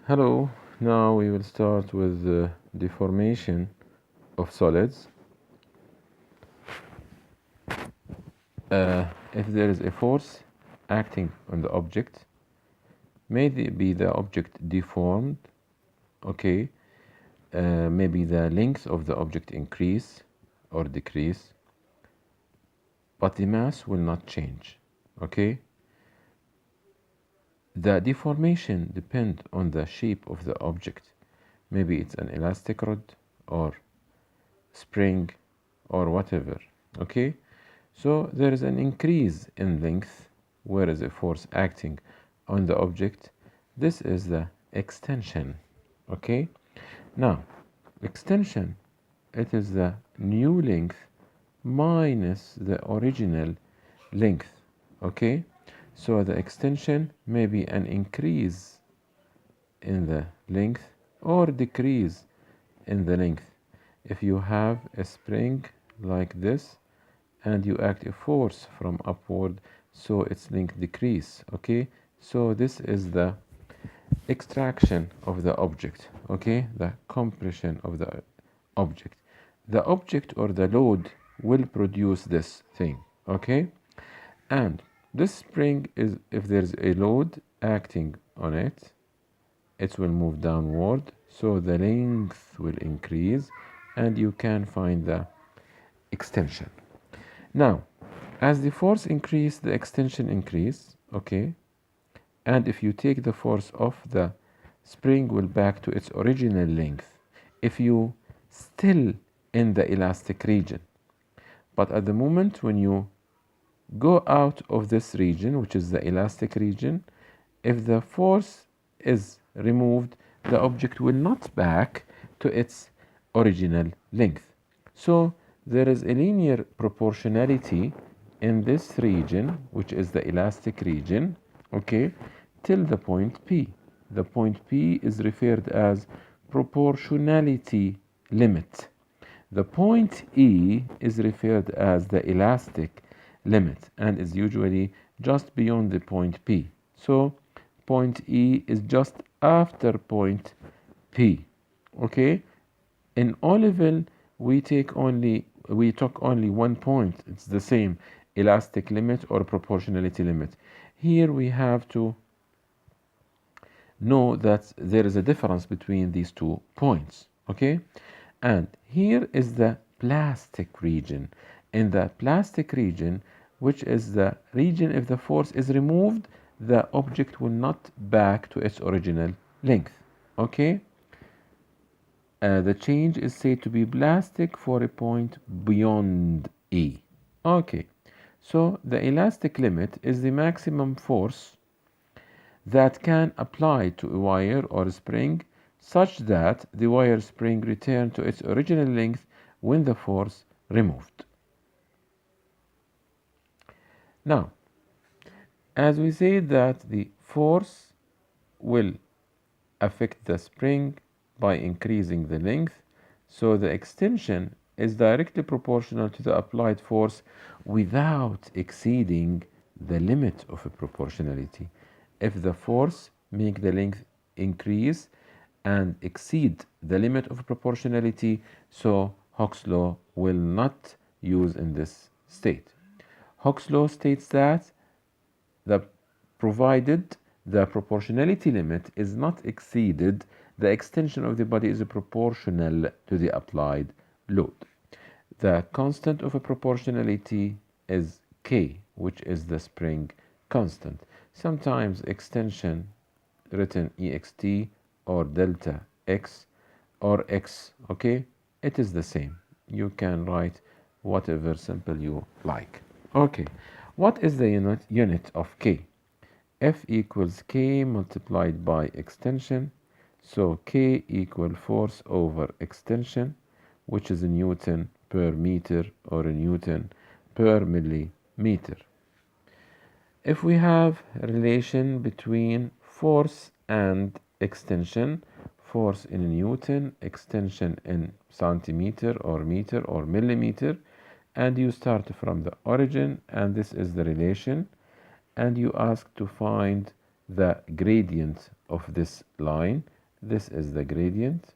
Hello, now we will start with the deformation of solids. If there is a force acting on the object, maybe the object deformed, okay, maybe the length of the object increase or decrease, but the mass will not change, okay? The deformation depends on the shape of the object. Maybe it's an elastic rod or spring or whatever, okay? So there is an increase in length where is a force acting on the object. This is the extension, okay? Now, extension, it is the new length minus the original length, okay? So the extension may be an increase in the length or decrease in the length. If you have a spring like this and you act a force from upward, so its length decrease, okay? So this is the extraction of the object, okay? The compression of the object. The object or the load will produce this thing, okay? And this spring is, if there's a load acting on it, it will move downward, so the length will increase and you can find the extension. Now, as the force increase, the extension increase, okay? And if you take the force off, the spring will back to its original length. If you still in the elastic region, but at the moment when you go out of this region, which is the elastic region, if the force is removed, the object will not back to its original length. So there is a linear proportionality in this region, which is the elastic region, okay, till the point P. The point P is referred as proportionality limit. The point E is referred as the elastic limit and is usually just beyond the point P. So point E is just after point P. Okay? In O level, we took only one point. It's the same elastic limit or proportionality limit. Here we have to know that there is a difference between these 2 points. Okay? And here is the plastic region. In the plastic region, which is the region if the force is removed, the object will not back to its original length. Okay? The change is said to be plastic for a point beyond E. Okay, so the elastic limit is the maximum force that can apply to a wire or spring such that the wire spring return to its original length when the force removed. Now, as we say that the force will affect the spring by increasing the length, so the extension is directly proportional to the applied force without exceeding the limit of a proportionality. If the force make the length increase and exceed the limit of proportionality, so Hooke's law will not use in this state. Hooke's law states that the provided the proportionality limit is not exceeded, the extension of the body is proportional to the applied load. The constant of a proportionality is K, which is the spring constant. Sometimes extension written EXT or delta X or X, okay? It is the same. You can write whatever symbol you like. Okay, what is the unit of K? F equals K multiplied by extension. So K equal force over extension, which is a Newton per meter or a Newton per millimeter. If we have a relation between force and extension, force in Newton, extension in centimeter or meter or millimeter, and you start from the origin, and this is the relation, and you ask to find the gradient of this line, This is the gradient,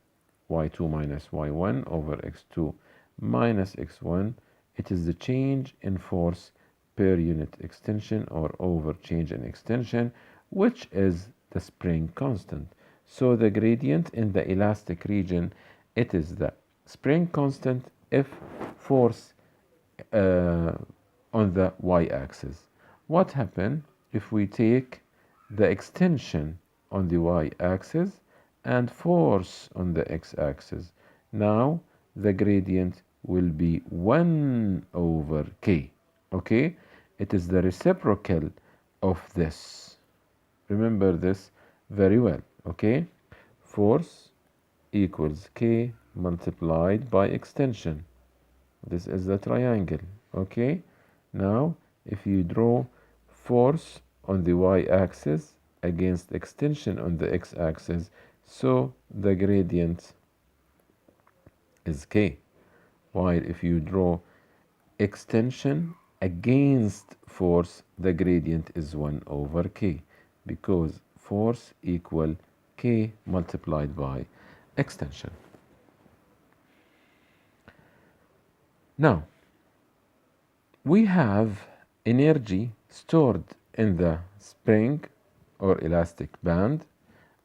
y2 minus y1 over x2 minus x1. It is the change in force per unit extension or over change in extension, which is the spring constant. So the gradient in the elastic region, it is the spring constant if force on the y-axis. What happens if we take the extension on the y-axis and force on the x-axis? Now the gradient will be 1 over k. Okay, it is the reciprocal of this. Remember this very well. Okay, force equals k multiplied by extension. This is the triangle. Okay, now if you draw force on the y-axis against extension on the x-axis, so the gradient is k. While if you draw extension against force, the gradient is 1 over k, because force equal k multiplied by extension. Now, we have energy stored in the spring or elastic band,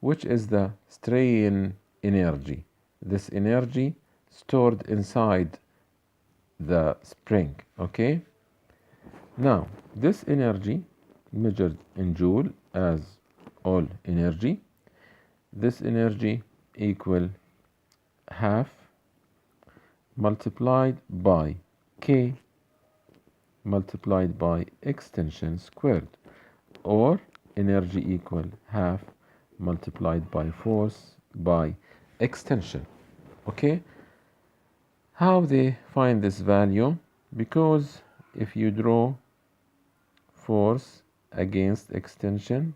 which is the strain energy. This energy stored inside the spring. Okay, now this energy measured in joule as all energy. This energy equal half multiplied by k multiplied by extension squared, or energy equal half multiplied by force by extension. Okay, how they find this value? Because if you draw force against extension,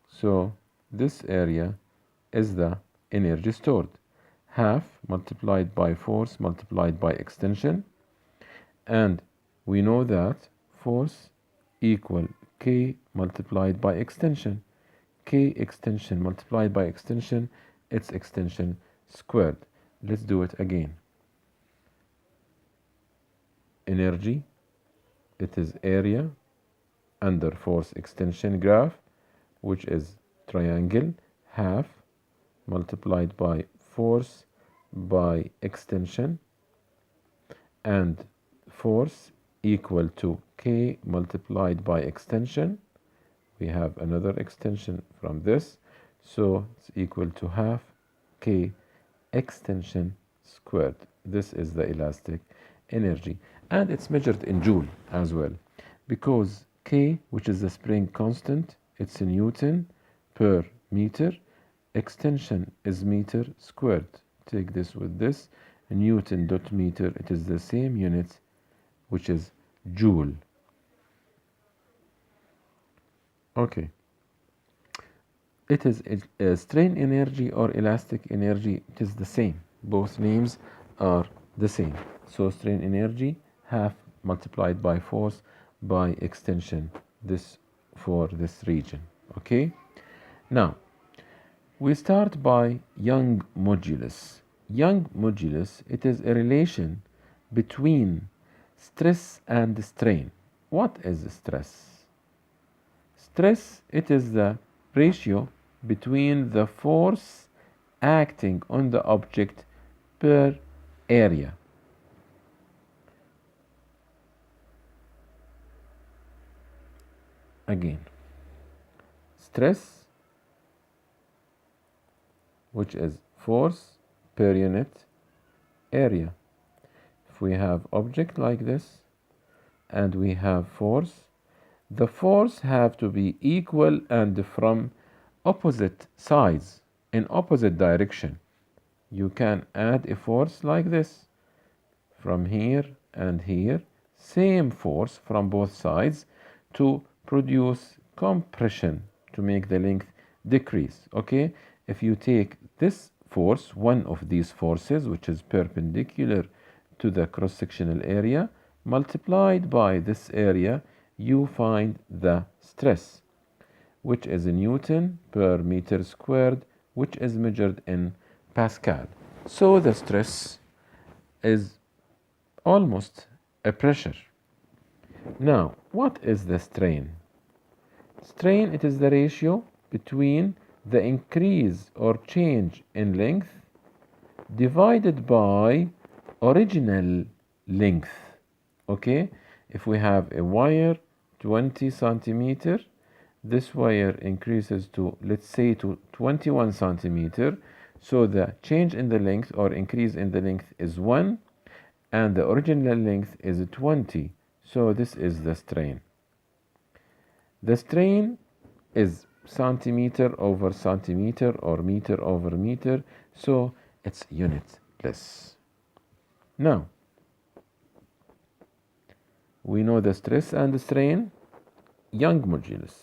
so this area is the energy stored, half multiplied by force multiplied by extension, and we know that force equal k multiplied by extension. K extension multiplied by extension, it's extension squared. Let's do it again. Energy, it is area under force extension graph, which is triangle, half multiplied by force by extension, and force equal to k multiplied by extension. We have another extension from this, so it's equal to half k extension squared. This is the elastic energy, and it's measured in joule as well, because k, which is the spring constant, it's in Newton per meter. Extension is meter squared. Take this with this. Newton dot meter, it is the same unit, which is joule. Okay. It is a strain energy or elastic energy. It is the same. Both names are the same. So strain energy, half multiplied by force by extension. This for this region. Okay. Now, we start by Young modulus. Young modulus, it is a relation between stress and strain. What is stress? Stress, it is the ratio between the force acting on the object per area. Again, stress, which is force per unit area. If we have object like this and we have force, the force have to be equal and from opposite sides, in opposite direction. You can add a force like this from here and here, same force from both sides to produce compression, to make the length decrease. Okay, if you take this force, one of these forces, which is perpendicular to the cross-sectional area, multiplied by this area, you find the stress, which is Newton per meter squared which is measured in Pascal. So the stress is almost a pressure. Now, what is the strain? Strain, it is the ratio between the increase or change in length divided by original length. Okay, if we have a wire 20 centimeter, this wire increases to, let's say, to 21 centimeter, so the change in the length or increase in the length is 1 and the original length is 20, so this is the strain. The strain is centimeter over centimeter or meter over meter, so it's unitless. Now, we know the stress and the strain. Young modulus.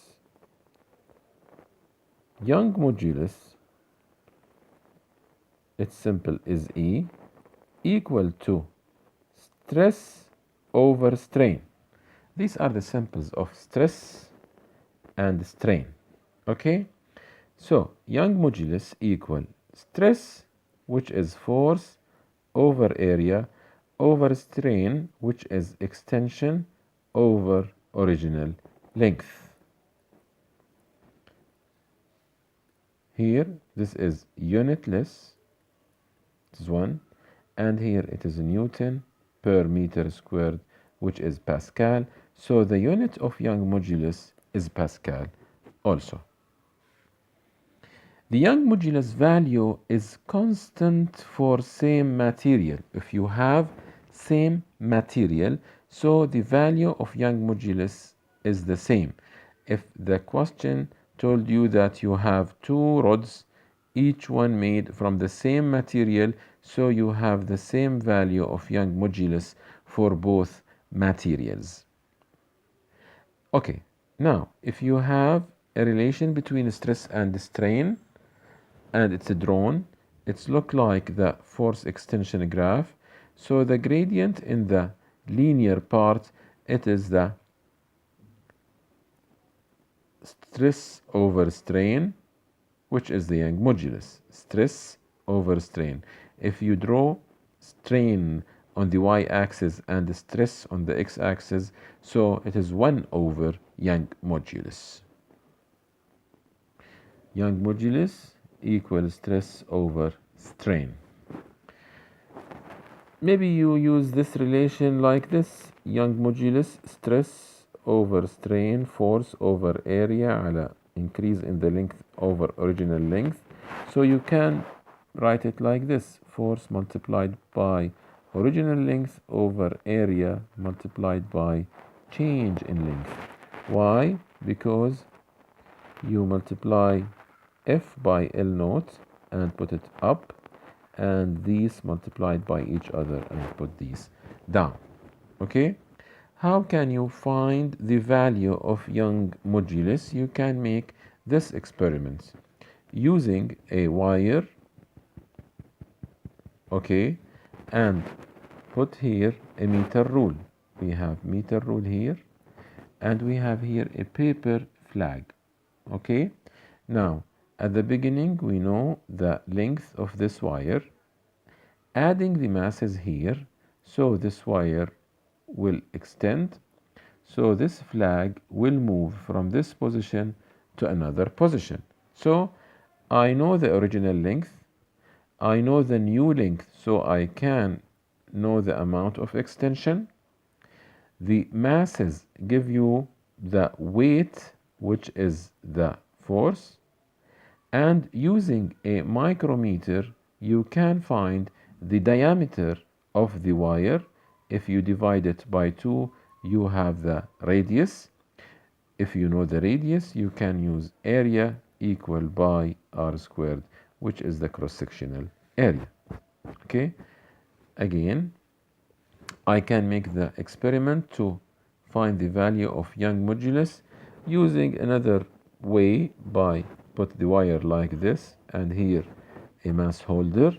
Young modulus, it's simple, is E equal to stress over strain. These are the samples of stress and strain. Okay, so Young modulus equal stress, which is force, over area, over strain, which is extension, over original length. Here this is unitless, it is 1, and here it is Newton per meter squared, which is Pascal. So the unit of Young modulus is Pascal also. The Young modulus value is constant for same material. If you have same material, so the value of Young modulus is the same. If the question told you that you have two rods, each one made from the same material, so you have the same value of Young modulus for both materials. Okay, now if you have a relation between stress and strain, and it's drawn, it's look like the force extension graph. So the gradient in the linear part, it is the stress over strain, which is the Young modulus, stress over strain. If you draw strain on the y-axis and the stress on the x-axis, so it is 1 over Young modulus. Young modulus equals stress over strain. Maybe you use this relation like this: Young modulus, stress over strain, force over area على increase in the length over original length. So you can write it like this: force multiplied by original length over area multiplied by change in length. Why? Because you multiply F by L naught and put it up, and these multiplied by each other and put these down. Okay, how can you find the value of Young modulus? You can make this experiment using a wire, okay, and put here a meter rule. We have meter rule here, and we have here a paper flag. Okay, now at the beginning, we know the length of this wire. Adding the masses here, so this wire will extend. So this flag will move from this position to another position. So I know the original length. I know the new length, so I can know the amount of extension. The masses give you the weight, which is the force. And using a micrometer, you can find the diameter of the wire. If you divide it by 2, you have the radius. If you know the radius, you can use area equal by r squared, which is the cross-sectional area. Okay, again, I can make the experiment to find the value of Young modulus using another way by put the wire like this, and here a mass holder,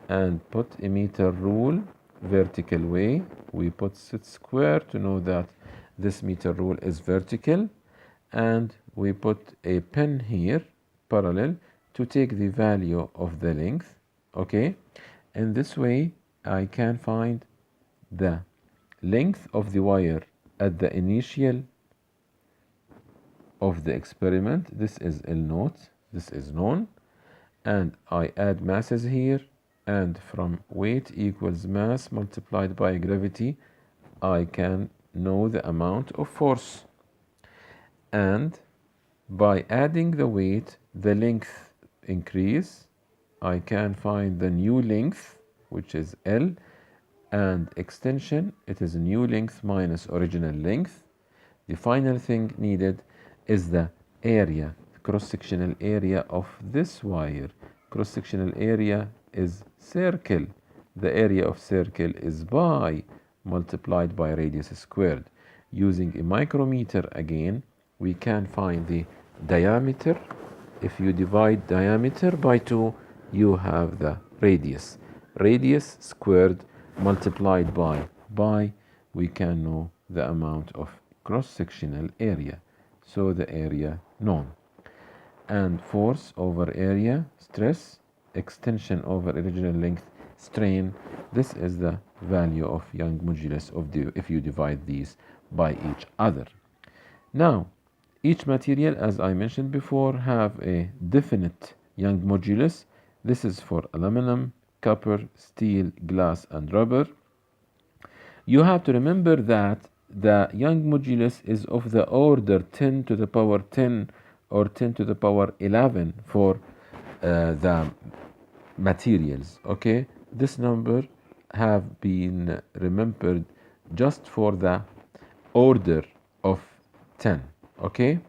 and put a meter rule vertical way. We put set square to know that this meter rule is vertical, and we put a pin here parallel to take the value of the length. Okay, in this way I can find the length of the wire at the initial of the experiment. This is L naught, this is known, and I add masses here, and from weight equals mass multiplied by gravity I can know the amount of force, and by adding the weight the length increase. I can find the new length, which is L, and extension, it is new length minus original length. The final thing needed is the area, cross-sectional area of this wire. Cross-sectional area is circle. The area of circle is pi multiplied by radius squared. Using a micrometer again, we can find the diameter. If you divide diameter by 2, you have the radius. Radius squared multiplied by pi, we can know the amount of cross-sectional area. So the area known. And force over area, stress, extension over original length, strain. This is the value of Young modulus if you divide these by each other. Now, each material, as I mentioned before, have a definite Young modulus. This is for aluminum, copper, steel, glass, and rubber. You have to remember that the Young modulus is of the order 10 to the power 10 or 10 to the power 11 for the materials. Okay, this number have been remembered just for the order of 10. Okay,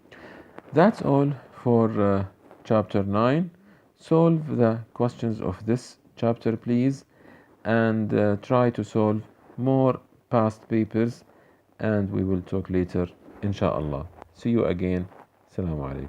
that's all for chapter 9. Solve the questions of this chapter, please, and try to solve more past papers, and we will talk later, inshallah. See you again. Assalamu alaikum.